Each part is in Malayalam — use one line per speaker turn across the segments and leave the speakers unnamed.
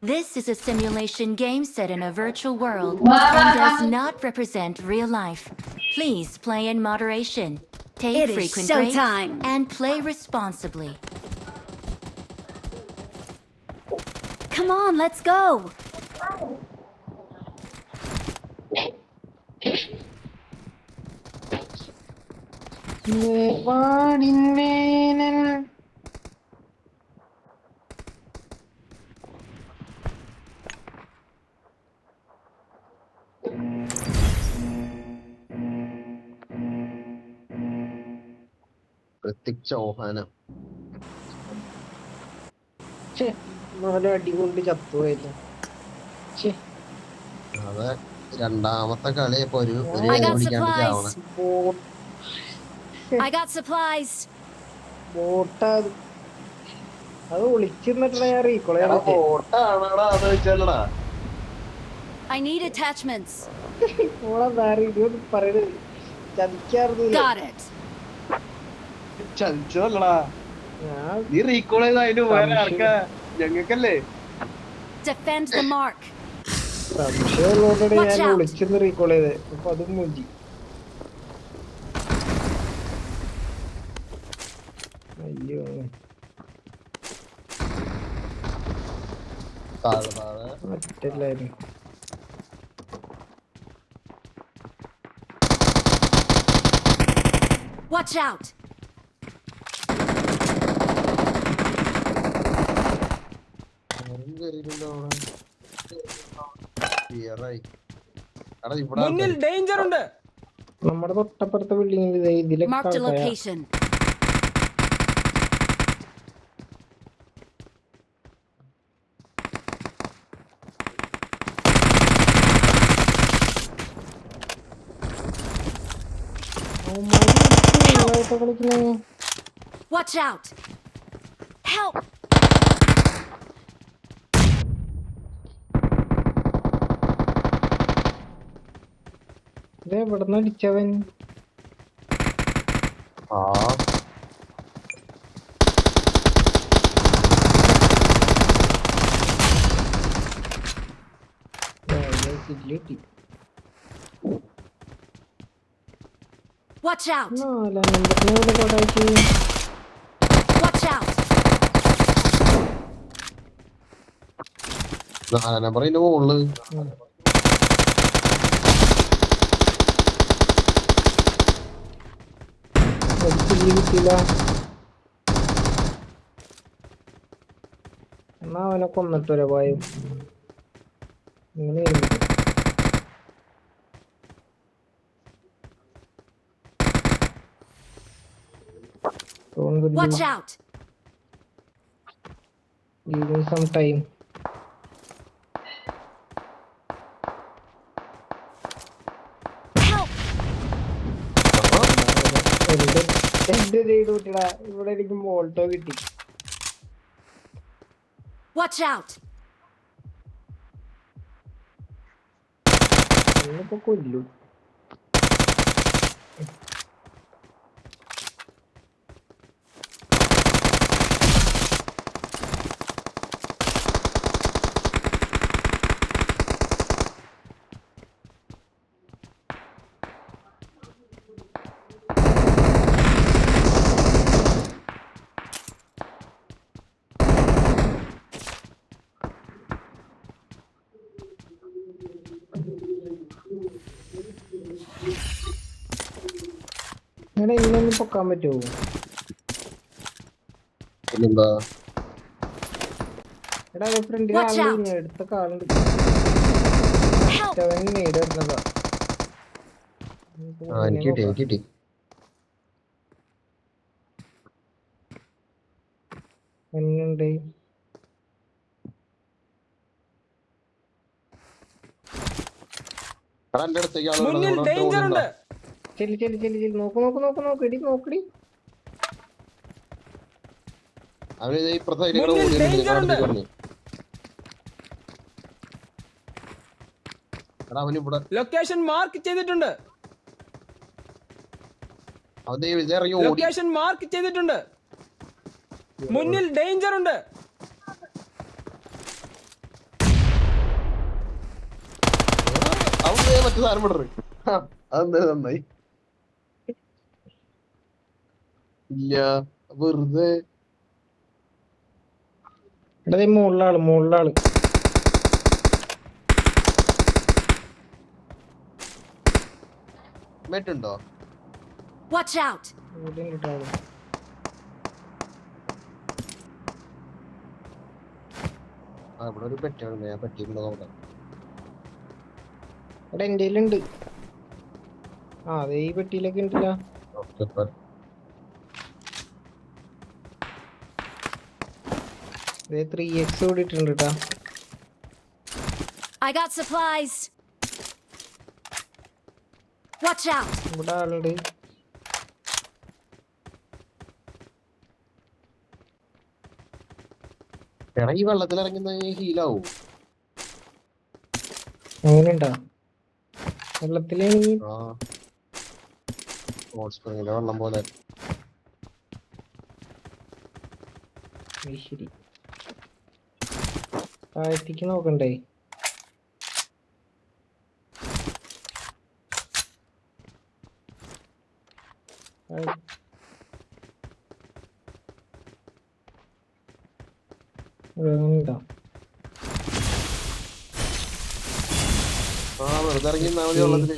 This is a simulation game set in a virtual world and does not represent real life. Please play in moderation, take
It is
frequent breaks,
showtime.
and play responsibly.
Come on, let's go.
Hrithik ചൗഹാന
അടി കൊണ്ട് ചത്തുപോയത്.
അത് രണ്ടാമത്തെ കളിയപ്പോ ഒരു
I got
പിടിക്കാണ്ട് ചാവണ.
I got supplies.
ബോട്ടാ അത് ഒളിച്ചിരുന്നിട്ടാ ഞാൻ റീകോളെ
ബോട്ടാണടാ അത് വെച്ചല്ലടാ.
I need attachments.
ഇതൊന്നും പറയണത് ചതിക്കാറുന്നില്ല.
Got it.
ചതിച്ചതല്ലടാ,
ഞാൻ
നീ റീകോൾ ചെയ്ത അതിന് വേറെ ആർക്കാ? ഞങ്ങൾക്കല്ലേ.
Defend the mark.
സംശയമുള്ളതുകൊണ്ടാണ്
Watch
ഞാൻ
out.
ഒളിച്ചിരുന്ന് റീകോൾ ചെയ്തത്. അപ്പൊ അതും മൂഞ്ചി. അയ്യോ
താഴെ താഴെ
മറ്റല്ലായിരുന്നു.
Watch out.
ആരും കേറിയില്ലല്ലോ അവിടെ. ക്ലിയറായി. എടാ ഇവിടെ
മുന്നിൽ ഡേഞ്ചർ ഉണ്ട്.
നമ്മുടെ തൊട്ടപ്പുറത്തെ ബിൽഡിംഗിൽ ഇതിലൊക്കെ
Marked a
ആൾക്കാരാ.
location.
അവന്മാര് ഇതായിട്ടാ കളിക്കണേ.
Watch out. Help.
ഇത് എവിടുന്ന് അടിച്ചവൻ?
ആ
കിട്ടി.
Watch out.
നാലാം നമ്പറിനെ ഇവിടെ കൊടാക്കി.
Watch out.
4 നമ്പറിന്റെ മുകളില്
കിട്ടിയില്ല. എന്നാ അവനെ കൊന്നിട്ടൊരു ഭയം ഇങ്ങനെ
Watch out.
Give me some time.
Help.
എന്റെ ചെയ്ത് കിട്ടിടാ. ഇവിടെ എനിക്ക് മോൾട്ടോ കിട്ടി.
Watch out.
ഇന്നിപ്പോ കൊല്ലും. ഇങ്ങനെ ഇന്നൊന്നും പൊക്കാൻ പറ്റുമോ?
പിന്നെന്താ
എടാ ഫ്രണ്ടിൽ
Watch out.
ആളുണ്ട്. എടുത്ത കാളുണ്ട്.
Help.
അവൻ നേട് വരുന്നതാ.
ആ എനിക്ക് കിട്ടി എനിക്ക് കിട്ടി.
എന്നുണ്ട്
എടാ എന്റെ അടുത്തേക്ക് ആള്
മുന്നിൽ
ഇവിടെ
ഡേഞ്ചർ ഉണ്ട്.
ചെല്ലി ചെല്ലി ചെല്ലി ചെല്ലി. നോക്ക് നോക്ക് നോക്ക് നോക്ക്. ഇടി നോക്കടി.
അവന് ഇപ്പുറത്തെ side കൂടെ
മുന്നിൽ
ഓടി വരുന്നുണ്ട്.
danger ഉണ്ട്.
അടുത്തേക്ക് വന്നു. എടാ അവന് ഇവിടെ
ലൊക്കേഷൻ മാർക്ക് ചെയ്തിട്ടുണ്ട്.
അവൻ ദേ ഇത് ഇറങ്ങി ഓടി.
ലൊക്കേഷൻ മാർക്ക് ചെയ്തിട്ടുണ്ട്. മുന്നിൽ ഡേഞ്ചർ ഉണ്ട്.
ഫസ്റ്റ് സാധനം വിടറ്. അതെന്താ നന്നായി. ഇല്ല വെറുതെ
ഇവിടെ മുകളിലാള്
മേറ്റുണ്ടോ?
Watch out!
ഇവിടെ ഉണ്ട് ആള്.
ഇവിടെ ഒരു പെറ്റാണ്, ഞാൻ പെട്ടിട്ടുണ്ടോ നോക്കാം.
ഇവിടെ എൻ്റെ ഉണ്ട്. അതെ ഈ പെട്ടിയിലൊക്കെ ഉണ്ടല്ലോ.
ഓക്കെ,
അതെ 3x ഓടിയിട്ടുണ്ട് കേട്ടാ.
I got supplies! Watch out!
ഇവിടെ ആളുണ്ട്.
എടാ ഈ വെള്ളത്തിൽ ഇറങ്ങുന്ന ഹീലാവും.
അങ്ങനെയുണ്ടോ? വെള്ളത്തിലാണെങ്കിൽ
ആ ഹോട്ട് സ്പ്രിങ്ങിന്റെ വെള്ളം പോലെ.
ശരി താഴത്തേക്ക് നോക്കണ്ടേ? ഉണ്ടോ?
വെറുതെ ഇറങ്ങി നിന്നാ മതി വെള്ളത്തില്.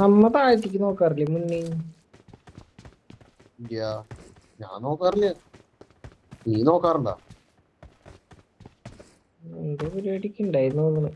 നമ്മ താഴത്തേക്ക് നോക്കാറില്ലേ മുന്നേ?
ഇല്ല ഞാൻ നോക്കാറില്ല. നീ നോക്കാറുണ്ടോ?
എന്തോ പരിപാടിക്ക് ഉണ്ടായിരുന്നു തോന്നുന്നു.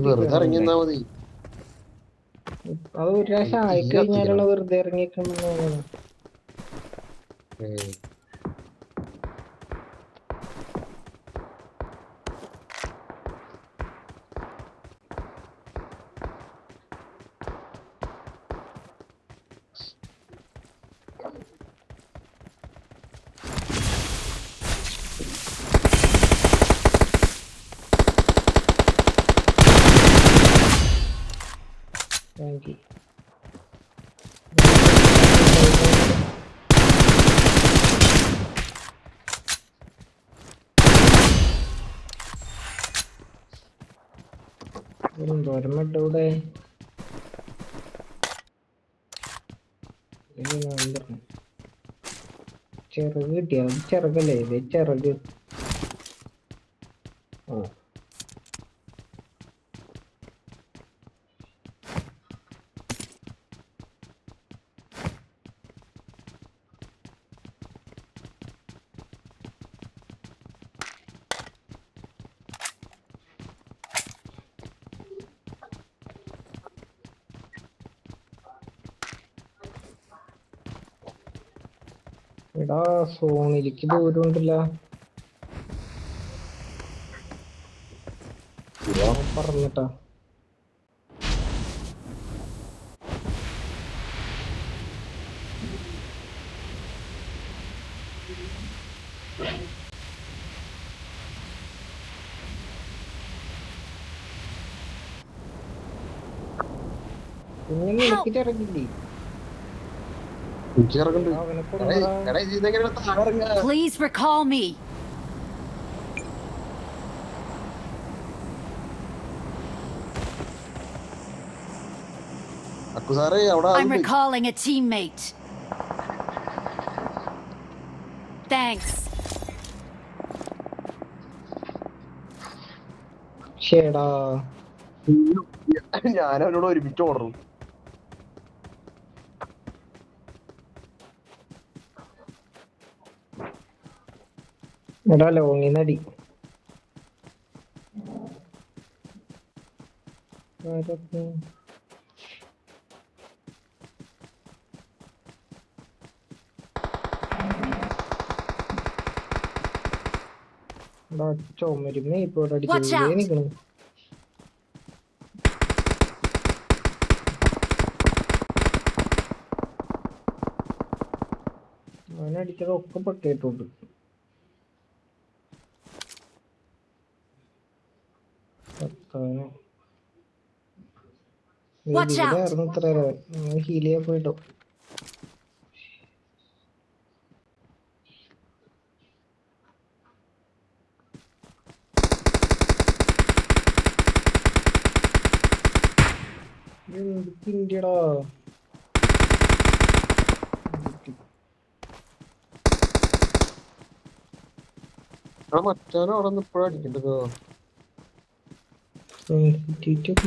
വെറുതെ ഇറങ്ങി നിന്നാ മതി.
അത് ഒരു പ്രാവശ്യം ആയിക്കഴിഞ്ഞാലാണ് വെറുതെ ഇറങ്ങിയേക്കണെന്ന് തോന്നുന്നു. Thank you. എന്തോരം ഇവിടെ ചിറക് കിട്ടിയ ചിറകല്ലേ ഇത് ചിറക്. ഓ എടാ സോണിലേക്ക് ദൂരം ഉണ്ടല്ലോ. പറഞ്ഞിട്ടാ പിന്നെ നിനക്ക് ഇറങ്ങില്ലേ? അവനെ കൊണ്ടുപോകാ.
Please recall me!
അക്കുസാറേ അവിടെ
I'm recalling a teammate. Thanks.
ശേടാ
ഞാൻ അവനോട് ഒരുമിച്ച് ഓർഡറും.
എടാ ലോങ്ങിന്നടി ചുമരുമേ ഇപ്പൊ അടിച്ചു നിക്കണു. അവനടിച്ചതൊക്കെ പൊട്ടിയിട്ടുണ്ട്.
Watch out!
ഹീൽ ചെയ്യാൻ പോയിട്ടോ. ഇന്ത്യടാ
മറ്റവനും അവിടെ നിന്ന് ഇപ്പോഴും അടിക്കണ്ടോ?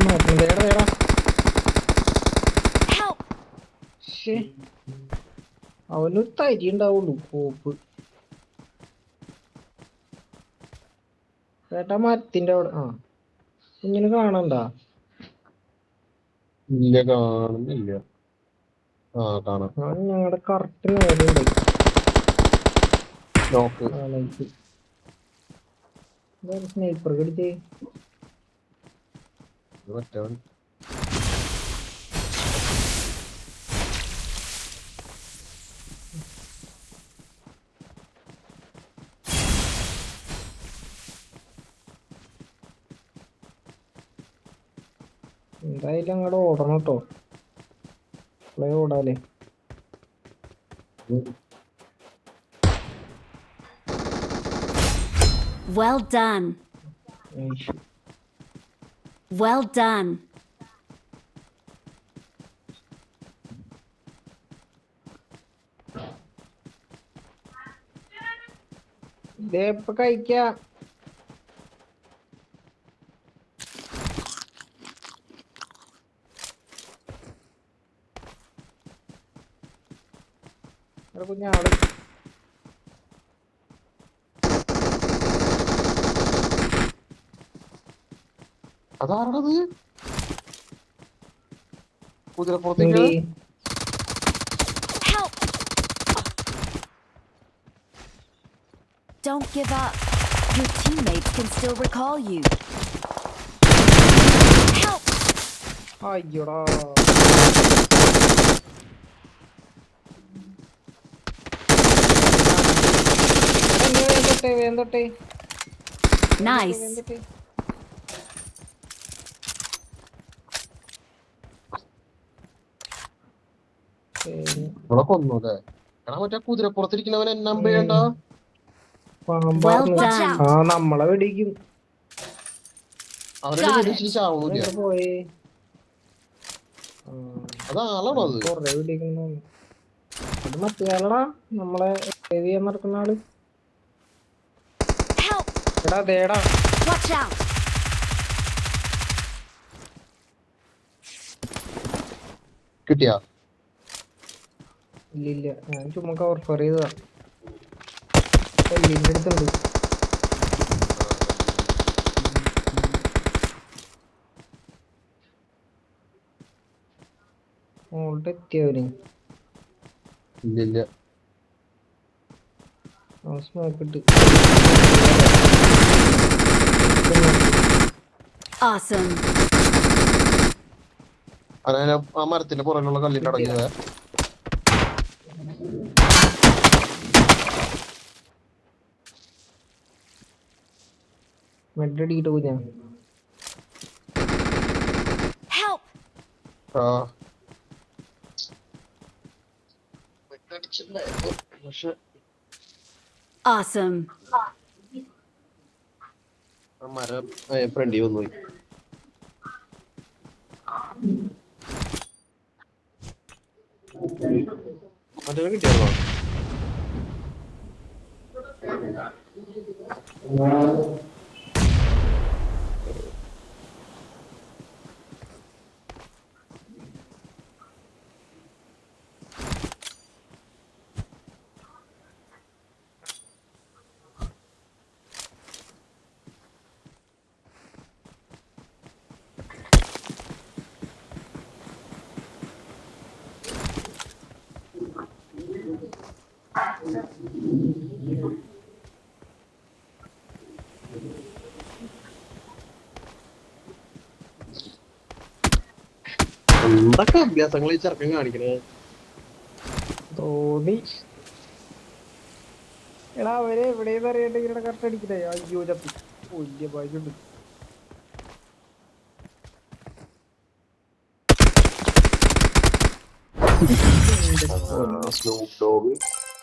മാറ്റേടാ
Help!
അവനൊരു തരി ഉണ്ടാവുള്ളൂ കോപ്പ്. ചേട്ടാ മരത്തിന്റെ അവിടെ കുഞ്ഞിന് കാണണ്ടാ?
ഇല്ല, കാണുന്നില്ല. കാണാം.
അവൻ ഞങ്ങളുടെ കറക്റ്റ് നേരെ
നോക്ക്.
സ്നൈപ്പർ കടിച്ചേ.
മറ്റവൻ
എന്തായാലും അങ്ങോട്ട് ഓടണം കേട്ടോ. ഓടാലേ.
Well done. Well done.
ഇതേ ഇപ്പൊ കഴിക്കാം. കുഞ്ഞാള്
അതാണത് കുതിരപ്പുറത്തേക്ക്.
Help! Don't give up. Your teammates can still recall you. Help!
അയ്യോടാ. വേന്തോട്ടെ
Nice.
ഇവിടെ കൊന്നു അല്ലേ? എടാ മറ്റേ കുതിരപ്പുറത്തിരിക്കുന്നവൻ എന്നെ ചെയ്യണ്ട.
Well done.
നമ്മളെ വെടിക്കും.
അവരെ വെടിച്ചിട്ട് ചാവൂല.
പോയേ
അതാളാണോ അത്?
കൊറേ വെടിക്കുന്നു. അത് മറ്റേയാളടാ നമ്മളെ സേവ് ചെയ്യാൻ നടക്കുന്ന ആള്.
Help!
എടാ ദേടാ.
Watch out.
കിട്ടിയാ?
ഇല്ലില്ല, ഞാൻ ചുമ്മാ കവർ ഫയർ ചെയ്തതാ. എല്ലിന്റെ അടുത്തുണ്ട്. മോളുടെ എത്തിയവന്
ഇല്ലില്ല.
സ്മോക്ക് ഇട്ട്.
Awesome.
അങ്ങനെ ആ മരത്തിന്റെ പുറകിലുള്ള കല്ലിന്റെ അടങ്ങിയത്.
മെഡടിയിട്ട് പോയി ഞാൻ.
Help!
പക്ഷെ
Awesome.
മരം ഫ്രണ്ടി വന്നു പോയി. മറ്റേ കിട്ടിയായിരുന്നോ? എന്തൊക്കെ അഭ്യാസങ്ങൾ ഈ ചെറുക്കൻ കാണിക്കണേ
തോന്നി. എടാ അവരെ എവിടെയെന്ന് അറിയട്ടെ ഇങ്ങനെ കറക്റ്റ് അടിക്കണേ. അയ്യോ ചപ്പി വലിയ ഭാഗ്യമുണ്ട്.
Snoop dog